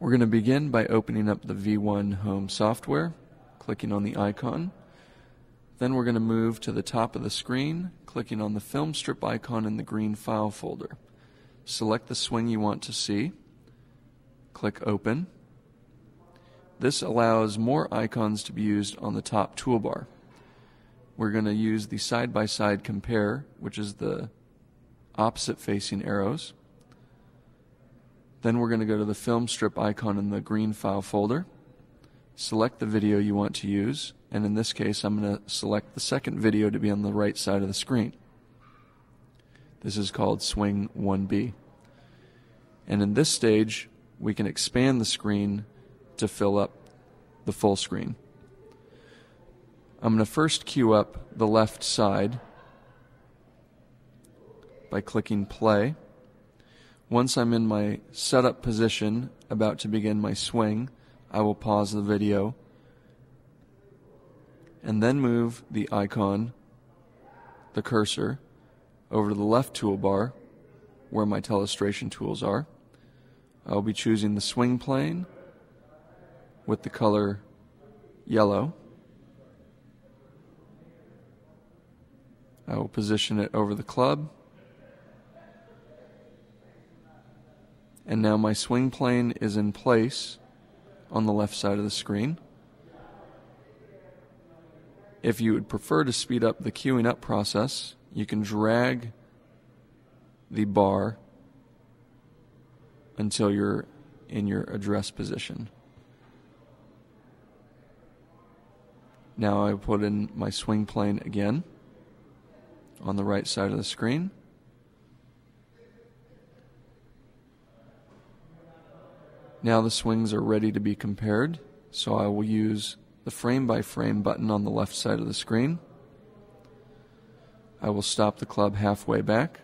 We're going to begin by opening up the V1 Home software, clicking on the icon. Then we're going to move to the top of the screen, clicking on the film strip icon in the green file folder. Select the swing you want to see. Click Open. This allows more icons to be used on the top toolbar. We're going to use the side-by-side compare, which is the opposite facing arrows. Then we're going to go to the film strip icon in the green file folder. Select the video you want to use, and in this case I'm going to select the second video to be on the right side of the screen. This is called Swing 1B. And in this stage we can expand the screen to fill up the full screen. I'm going to first cue up the left side by clicking play. Once I'm in my setup position, about to begin my swing, I will pause the video and then move the icon, the cursor, over to the left toolbar where my telestration tools are. I'll be choosing the swing plane with the color yellow. I will position it over the club. And now my swing plane is in place on the left side of the screen. If you would prefer to speed up the queuing up process, you can drag the bar until you're in your address position. Now I put in my swing plane again on the right side of the screen. Now the swings are ready to be compared, so I will use the frame by frame button on the left side of the screen. I will stop the club halfway back.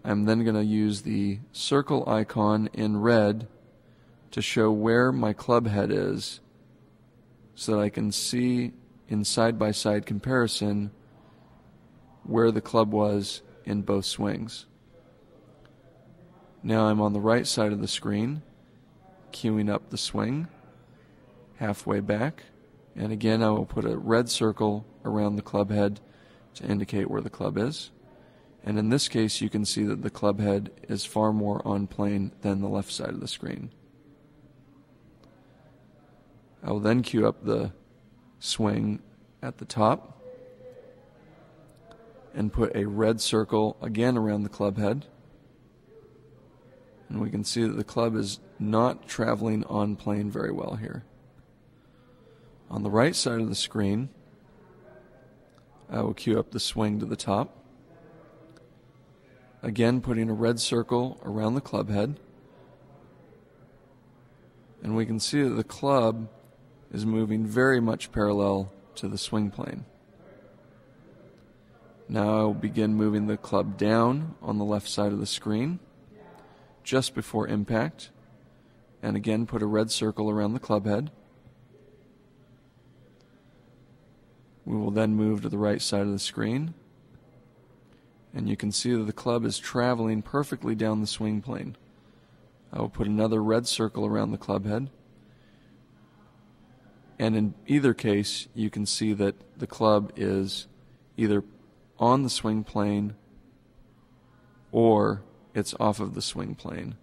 I'm then going to use the circle icon in red to show where my club head is so that I can see in side-by-side comparison where the club was in both swings. Now I'm on the right side of the screen, queuing up the swing, halfway back, and again I will put a red circle around the club head to indicate where the club is. And in this case you can see that the club head is far more on plane than the left side of the screen. I will then queue up the swing at the top and put a red circle again around the club head. And we can see that the club is not traveling on plane very well here. On the right side of the screen, I will queue up the swing to the top. Again, putting a red circle around the club head. And we can see that the club is moving very much parallel to the swing plane. Now I will begin moving the club down on the left side of the screen just before impact, and again put a red circle around the club head. We will then move to the right side of the screen, and you can see that the club is traveling perfectly down the swing plane. I will put another red circle around the club head, and in either case you can see that the club is either on the swing plane or it's off of the swing plane.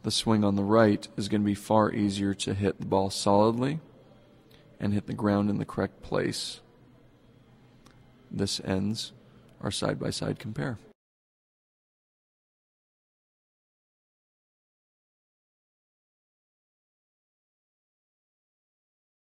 The swing on the right is going to be far easier to hit the ball solidly and hit the ground in the correct place. This ends our side-by-side compare.